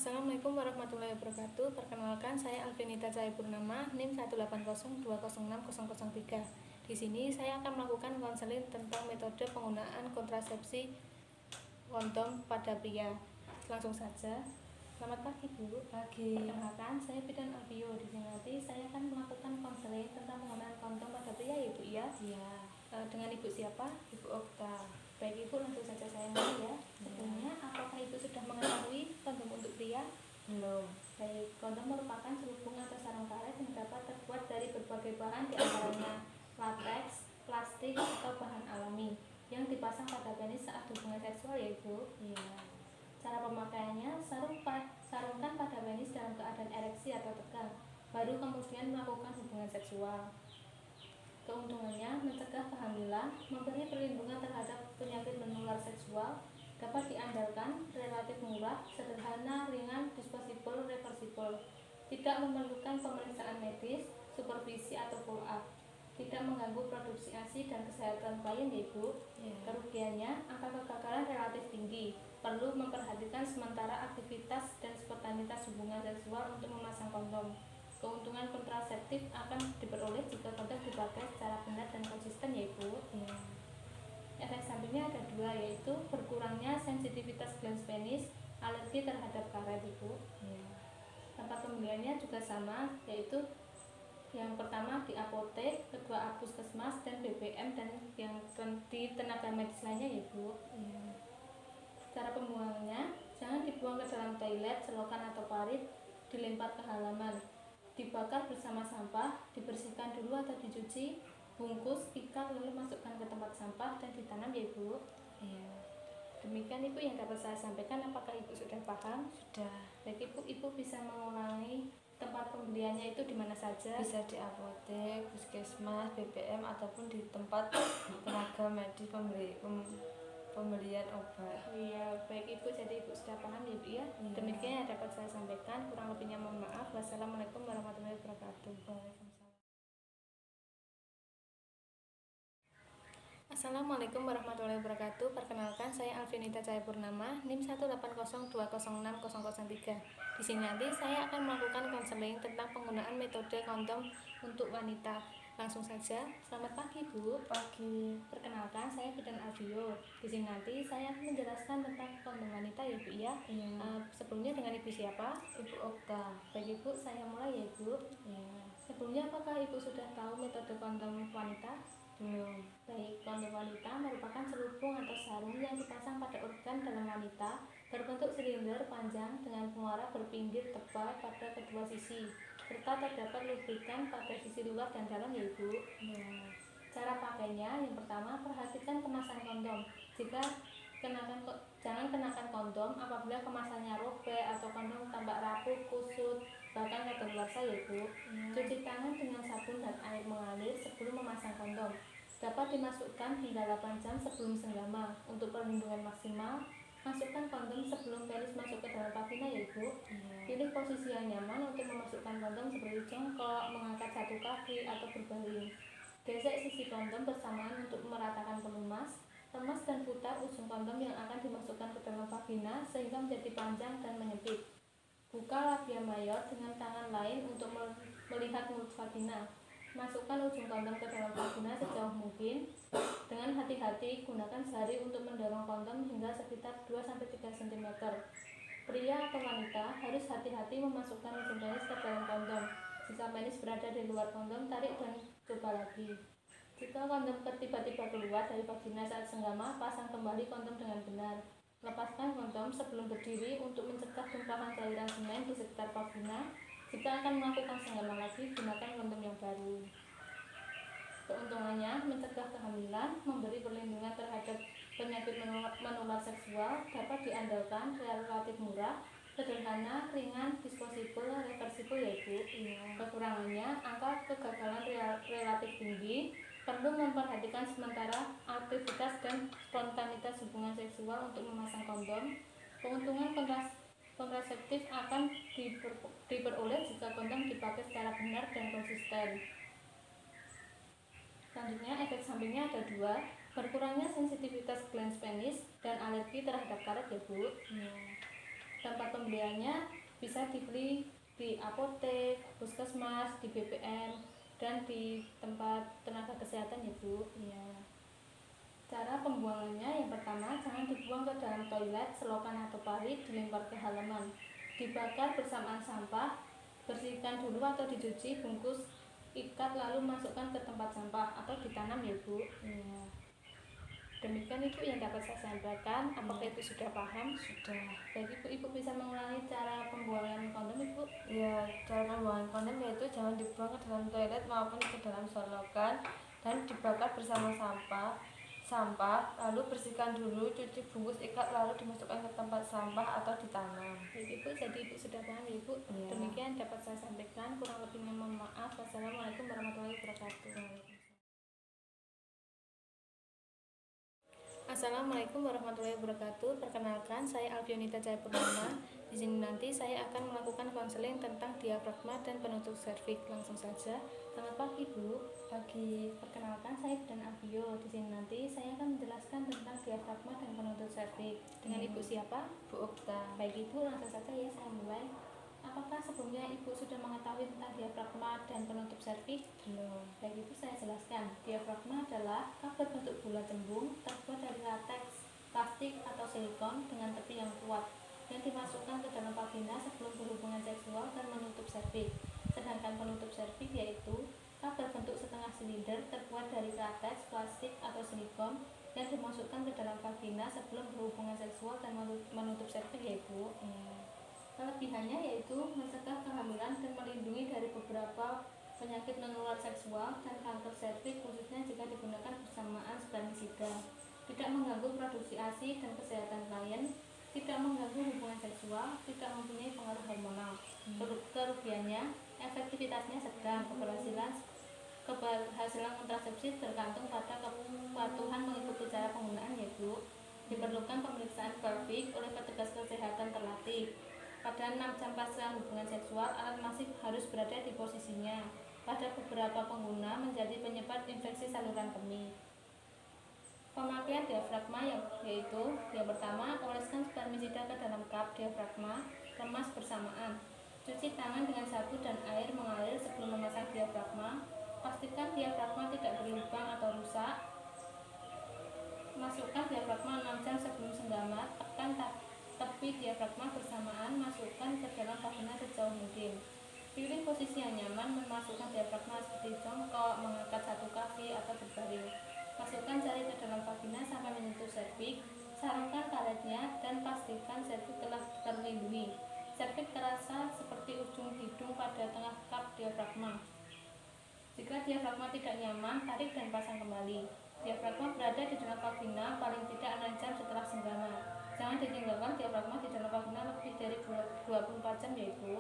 Assalamualaikum warahmatullahi wabarakatuh. Perkenalkan, saya Alvinita Cahayapurnama, NIM 18020060003. Di sini saya akan melakukan konseling tentang metode penggunaan kontrasepsi kondom pada pria. Langsung saja. Selamat pagi, Bu. Pagi. Perkenalkan, saya Bidan Alvio. Di sini nanti saya akan melakukan konseling tentang penggunaan kondom pada pria, ya, Bu, ya. Iya. Dengan Ibu siapa? Ibu Okta. Baik, Ibu, langsung saja saya mulai ya. Sebelumnya, apakah Ibu sudah mengetahui kondom untuk pria? Belum. Baik, kondom merupakan selubung atau sarung karet yang dapat terbuat dari berbagai bahan, diantaranya lateks, plastik, atau bahan alami yang dipasang pada penis saat hubungan seksual, ya, Ibu. Iya. Cara pemakaiannya, sarungkan pada penis dalam keadaan ereksi atau tegang, baru kemudian melakukan hubungan seksual. Keuntungannya, mencegah kehamilan, memberi perlindungan terhadap penyakit menular seksual, dapat diandalkan, relatif murah, sederhana, ringan, disposable, reversible, tidak memerlukan pemeriksaan medis, supervisi atau follow up, tidak mengganggu produksi ASI dan kesehatan klien, ya, Ibu. Kerugiannya, angka kegagalan relatif tinggi, perlu memperhatikan sementara aktivitas dan spontanitas hubungan seksual untuk memasang kondom. Keuntungan kontraseptif akan diperoleh jika kondom dipakai secara benar dan konsisten, ya, Ibu. Efek sampingnya ada dua, yaitu berkurangnya sensitivitas glans penis, alergi terhadap karet, Ibu. Tempat pembeliannya juga sama, yaitu yang pertama di apotek, kedua puskesmas dan BBM, dan yang di tenaga medis lainnya, ya, Bu. Cara pembuangannya, jangan dibuang ke dalam toilet, selokan atau parit, dilempar ke halaman, dibakar bersama sampah, dibersihkan dulu atau dicuci, bungkus, ikat, lalu masukkan ke tempat sampah dan ditanam, ya, Ibu. Demikian, Ibu, yang dapat saya sampaikan. Apakah Ibu sudah paham? Sudah. Baik, Ibu bisa mengulangi tempat pembeliannya itu di mana saja? Bisa di apotek, puskesmas, BBM, ataupun di tempat tenaga medis pembelian obat. Iya, baik, Ibu. Jadi Ibu sudah paham, ya, Bu, ya? Demikian yang dapat saya sampaikan. Kurang lebihnya mohon maaf. Wassalamualaikum warahmatullahi wabarakatuh. Waalaikumsalam. Assalamualaikum warahmatullahi wabarakatuh. Perkenalkan, saya Alvinita Cahayapurnama, NIM 18020060003. Di sini nanti saya akan melakukan konseling tentang penggunaan metode kondom untuk wanita. Langsung saja. Selamat pagi, Bu. Pagi. Perkenalkan, saya Bidan Alvio. Di sini nanti saya akan menjelaskan tentang kondom wanita, ya, Bu, ya. Sebelumnya dengan Ibu siapa? Ibu Okta. Baik, Ibu, saya mulai, ya, Ibu. Sebelumnya, apakah Ibu sudah tahu metode kondom wanita? Belum. Baik, kondom wanita merupakan selubung atau sarung yang dipasang pada organ dalam wanita, berbentuk silinder panjang dengan muara berpinggir tebal pada kedua sisi, serta terdapat lubrikan pada sisi luar dan dalam, ya, Ibu. Cara pakainya, yang pertama, perhatikan kemasan kondom. Jangan kenakan kondom apabila kemasannya robek atau kondom tampak rapuh, kusut, bahkan kadaluarsa, ya, Bu. Cuci tangan dengan sabun dan air mengalir sebelum memasang kondom. Dapat dimasukkan hingga 8 jam sebelum senggama. Untuk perlindungan maksimal, masukkan kondom sebelum penis masuk ke dalam vagina, ya, Bu. Pilih posisi yang nyaman untuk memasukkan kondom seperti jongkok, mengangkat satu kaki, atau berbaring. Gesek sisi kondom bersamaan untuk meratakan pelumas. Remas dan putar ujung kondom yang akan dimasukkan ke dalam vagina sehingga menjadi panjang dan menyempit. Buka labia mayor dengan tangan lain untuk melihat mulut vagina. Masukkan ujung kondom ke dalam vagina sejauh mungkin. Dengan hati-hati, gunakan jari untuk mendorong kondom hingga sekitar 2-3 cm. Pria atau wanita harus hati-hati memasukkan ujung penis ke dalam kondom. Jika penis berada di luar kondom, tarik dan coba lagi. Jika kondom tiba-tiba keluar dari vagina saat senggama, pasang kembali kondom dengan benar. Lepaskan kondom sebelum berdiri untuk mencegah tumpahan cairan semen di sekitar vagina. Jika akan melakukan senggama lagi, gunakan kondom yang baru. Keuntungannya, mencegah kehamilan, memberi perlindungan terhadap penyakit menular seksual, dapat diandalkan, relatif murah, sederhana, ringan, disposable, reversible, ya, Bu. Kekurangannya, angka kegagalan relatif tinggi, perlu memperhatikan sementara aktivitas dan spontanitas hubungan seksual untuk memasang kondom. Keuntungan kontraseptif akan diperoleh jika kondom dipakai secara benar dan konsisten. Selanjutnya, efek sampingnya ada dua, berkurangnya sensitivitas glans penis dan alergi terhadap karet, ya, Bu. Tempat pembeliannya bisa dibeli di apotek, puskesmas, di BPM, dan di tempat tenaga kesehatan ya Bu. Ya. Cara pembuangannya yang pertama, jangan dibuang ke dalam toilet, selokan atau parit, dilempar ke halaman. Dibakar bersamaan sampah, bersihkan dulu atau dicuci, bungkus, ikat lalu masukkan ke tempat sampah atau ditanam ya Bu. Ya. Demikian Ibu yang dapat saya sampaikan. Apakah Ibu sudah paham? Sudah. Jadi Ibu bisa mengulangi cara pembuangan kondom Ibu? Ya, cara pembuangan kondom yaitu jangan dibuang ke dalam toilet maupun ke dalam selokan dan dibakar bersama sampah, lalu bersihkan dulu, cuci, bungkus, ikat lalu dimasukkan ke tempat sampah atau ditanam. Baik Ibu, jadi Ibu sudah paham ya Ibu? Ya. Demikian dapat saya sampaikan. Kurang lebihnya mohon maaf. Wassalamualaikum warahmatullahi wabarakatuh. Assalamualaikum warahmatullahi wabarakatuh. Perkenalkan, saya Alfionita Cahayapurnama. Di sini nanti saya akan melakukan konseling tentang diafragma dan penutup serviks. Langsung saja. Selamat pagi Bu. Pagi. Perkenalkan, saya dan Alfio. Di sini nanti saya akan menjelaskan tentang diafragma dan penutup serviks. Dengan Ibu siapa? Bu Okta. Baik Ibu, langsung saja ya saya mulai. Apakah sebelumnya Ibu sudah mengetahui tentang diafragma dan penutup serviks? Belum. Baik itu saya jelaskan. Diafragma adalah kap berbentuk bulat cembung terbuat dari lateks, plastik atau silikon dengan tepi yang kuat yang dimasukkan ke dalam vagina sebelum berhubungan seksual dan menutup serviks. Sedangkan penutup serviks yaitu kap berbentuk setengah silinder terbuat dari lateks, plastik atau silikon yang dimasukkan ke dalam vagina sebelum berhubungan seksual dan menutup serviks yaitu kelebihannya yaitu mencegah kehamilan dan melindungi dari beberapa penyakit menular seksual dan kanker serviks khususnya jika digunakan bersamaan spermisida. Tidak mengganggu produksi ASI dan kesehatan klien, tidak mengganggu hubungan seksual, tidak mempunyai pengaruh hormonal. Kerugiannya, efektivitasnya sedang, keberhasilan kontrasepsi tergantung pada kepatuhan mengikuti cara penggunaan yaitu diperlukan pemeriksaan pelvik oleh petugas kesehatan terlatih. Pada 6 jam pasca hubungan seksual, alat masih harus berada di posisinya. Pada beberapa pengguna menjadi penyebab infeksi saluran kemih. Pemakaian diafragma yaitu yang pertama, oleskan spermisida ke dalam kap diafragma, remas bersamaan. Cuci tangan dengan sabun dan air mengalir sebelum memasang diafragma. Pastikan diafragma tidak berlubang atau rusak. Masukkan diafragma 6 jam sebelum senggama. Tekan tepi diafragma bersamaan, masukkan ke dalam vagina sejauh mungkin. Pilih posisi yang nyaman, memasukkan diafragma seperti jongkok, mengangkat satu kaki atau berbaring. Masukkan jari ke dalam vagina sampai menyentuh serviks. Sarungkan karetnya dan pastikan serviks telah terlindungi. Serviks terasa seperti ujung hidung pada tengah kap diafragma. Jika diafragma tidak nyaman, tarik dan pasang kembali. Diafragma berada di dalam vagina paling tidak 6 jam setelah senggama. Jangan ditinggalkan diafragma di dalam vagina lebih dari 24 jam yaitu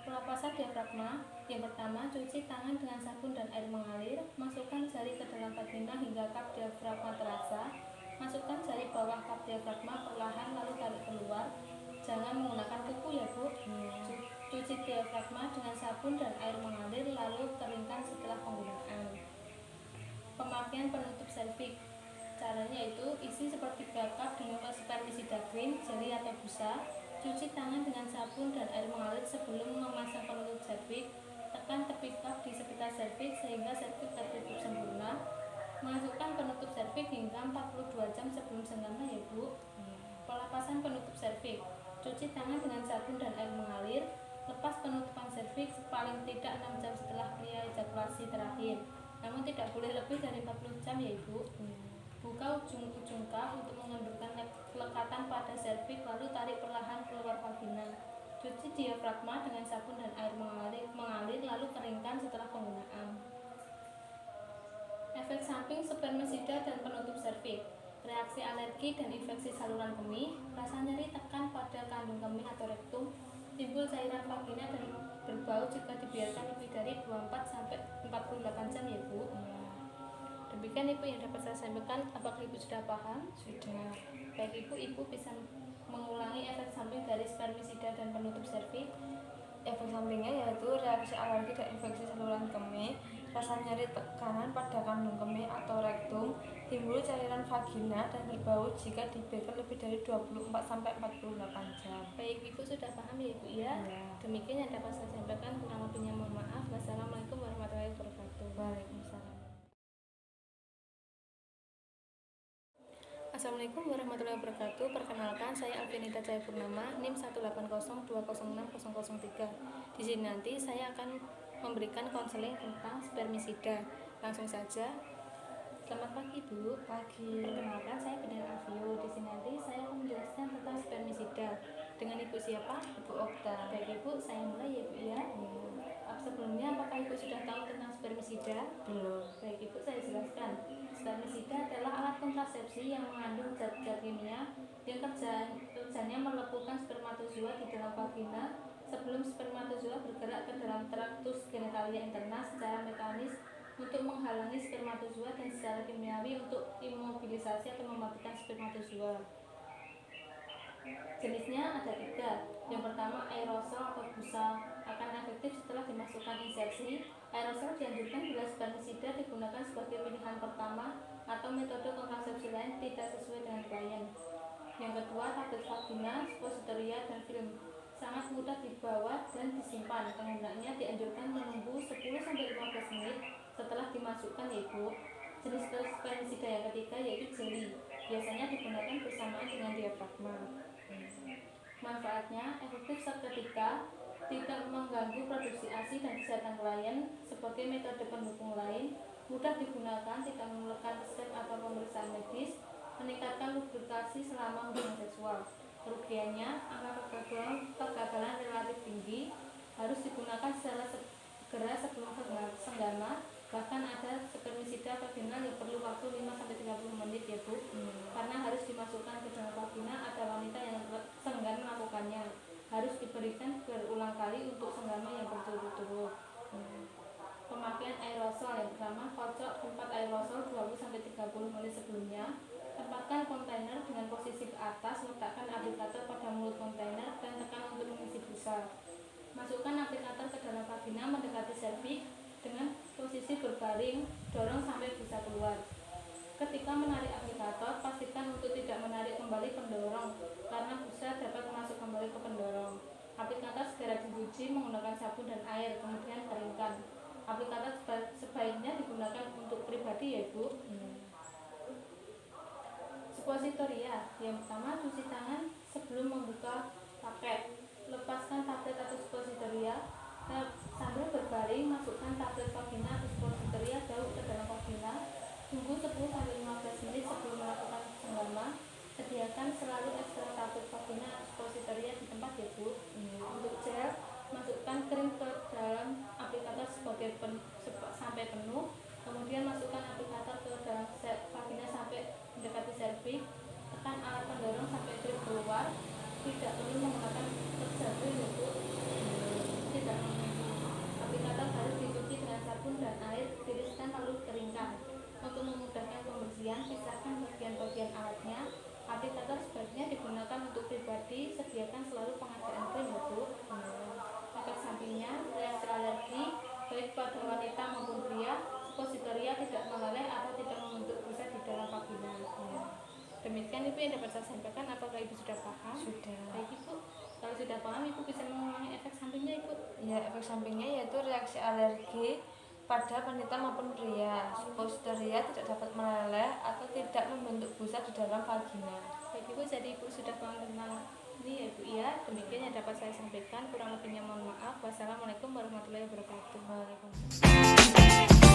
pelepasan diafragma. Yang pertama, cuci tangan dengan sabun dan air mengalir. Masukkan jari ke dalam vagina hingga kap diafragma terasa. Masukkan jari bawah kap diafragma perlahan lalu tarik keluar. Jangan menggunakan kuku ya Bu. Cuci diafragma dengan sabun dan air mengalir lalu keringkan setelah penggunaan. Pemakaian penutup serviks. Caranya itu isi sepertiga kap dengan spermisida cream, jeli atau busa. Cuci tangan dengan sabun dan air mengalir sebelum memasang penutup serviks. Tekan tepi kap di sekitar serviks sehingga serviks tertutup sempurna. Masukkan penutup serviks hingga 42 jam sebelum senggama ya Bu. Pelepasan penutup serviks. Cuci tangan dengan sabun dan air mengalir. Lepas penutupan serviks paling tidak 6 jam setelah pria ejakulasi terakhir. Namun tidak boleh lebih dari 40 jam ya Ibu. Buka ujung-ujung kap untuk mengendurkan lekatan pada serviks lalu tarik perlahan keluar vagina. Cuci diafragma dengan sabun dan air mengalir lalu keringkan setelah penggunaan. Efek samping spermisida dan penutup serviks. Reaksi alergi dan infeksi saluran kemih, rasa nyeri tekan pada kandung kemih atau rektum, timbul cairan vagina dan berbau jika dibiarkan lebih dari 24 sampai 48 jam ya Bu. Demikian Ibu yang dapat saya sampaikan. Apakah Ibu sudah paham? Sudah. Baik Ibu bisa mengulangi efek samping dari spermisida dan penutup serviks. Efek sampingnya yaitu reaksi alergi dan infeksi saluran kemih, rasa nyeri tekanan pada kandung kemih atau rektum, timbul cairan vagina dan berbau jika dibiarkan lebih dari 24-48 jam. Baik, Ibu sudah paham ya Ibu ya? Ya. Demikian yang dapat saya sampaikan, kurang lebihnya mohon maaf. Wassalamualaikum warahmatullahi wabarakatuh. Waalaikumsalam. Assalamualaikum warahmatullahi wabarakatuh. Perkenalkan, saya Alvinita Cahayapurnama, NIM 180206003. Di sini nanti saya akan memberikan konseling tentang spermisida. Langsung saja. Selamat pagi Bu. Pagi. Perkenalkan, saya Benar Avio. Di sini nanti saya akan menjelaskan tentang spermisida. Dengan Ibu siapa? Ibu Okta. Baik Ibu, saya mulai ya Bu ya. Sebelumnya, apakah Ibu sudah tahu tentang spermisida? Belum. Baik Ibu, saya jelaskan. Spermisida adalah alat kontrasepsi yang mengandung zat-zat kimia yang kerjanya melepuhkan spermatozoa di dalam vagina sebelum spermatozoa bergerak ke dalam traktus genitalia interna secara mekanis untuk menghalangi spermatozoa dan secara kimiawi untuk imobilisasi atau mematikan spermatozoa. Jenisnya ada 3. Yang pertama, aerosol atau busa, akan efektif setelah dimasukkan injeksi. Aerosol dianjurkan bila spermisida digunakan sebagai pilihan pertama atau metode kontrasepsi lain tidak sesuai dengan klien. Yang kedua, tablet vagina, suppositoria, dan film, sangat mudah dibawa dan disimpan. Penggunaannya dianjurkan menunggu 10-15 menit setelah dimasukkan ya Ibu. Jenis spermisida yang ketiga yaitu jeli, biasanya digunakan bersamaan dengan diafragma. Manfaatnya efektif seketika, tidak mengganggu produksi ASI dan kesehatan klien. Sebagai metode pendukung lain, mudah digunakan, tidak memerlukan resep atau pemeriksaan medis, meningkatkan lubrikasi selama hubungan seksual. Kerugiannya, angka kegagalan relatif tinggi, harus digunakan secara segera sebelum senggama. Bahkan ada spermisida vaginal yang perlu waktu 5-30 menit ya Bu, karena harus dimasukkan ke dalam vagina. Ada wanita yang seenggan melakukannya, harus diberikan berulang kali untuk senggama yang berturut-turut. Pemakaian aerosol yang pertama, kocok tempat aerosol 20-30 menit sebelumnya. Tempatkan kontainer dengan posisi ke atas, letakkan aplikator pada mulut kontainer dan tekan untuk mengisi busa. Masukkan aplikator ke dalam vagina mendekati serviks dengan posisi berbaring, dorong sampai busa keluar. Ketika menarik aplikator, pastikan untuk tidak menarik kembali pendorong, karena busa dapat masuk kembali ke pendorong. Aplikator segera dicuci menggunakan sabun dan air, kemudian keringkan. Aplikator sebaiknya digunakan untuk pribadi ya Bu. Suppositoria, yang pertama, cuci tangan sebelum membuka paket. Lepaskan tablet atau suppositoria sambil berbaring, masukkan tablet vagina atau suppositoria jauh ke dalam vagina. Tunggu 10-15 menit sebelum melakukan senggama. Sediakan selalu ekstra tablet vagina atau suppositoria di tempat ya Bu. Untuk gel, masukkan krim ke dalam aplikator sampai penuh. Kemudian masukkan aplikator ke dalam vagina sampai mendekati serviks. Tekan alat pendorong sampai krim keluar. Tidak perlu menggunakan terjatuh ya Bu. Tidak menunggu. Aplikator harus dicuci dengan sabun dan air, tiriskan lalu keringkan. Untuk memudahkan pembersihan, pisahkan bagian-bagian alatnya. Aplikator sebaiknya digunakan untuk pribadi. Sediakan selalu pengadaan krim ya Bu. Efek sampingnya, reaksi alergi baik pada wanita maupun pria. Suppositoria tidak meleleh atau tidak membentuk busa di dalam vagina. Demikian Ibu yang dapat saya sampaikan. Apakah Ibu sudah paham? Sudah. Baik Ibu, kalau sudah paham Ibu bisa mengulangi efek sampingnya Ibu. Ya, efek sampingnya yaitu reaksi alergi pada wanita maupun pria. Suppositoria tidak dapat meleleh atau tidak membentuk busa di dalam vagina. Baik Ibu, jadi Ibu sudah paham tentang ini ya Bu ya. Demikian yang dapat saya sampaikan, kurang lebihnya mohon maaf. Wassalamualaikum warahmatullahi wabarakatuh. Waalaikumsalam.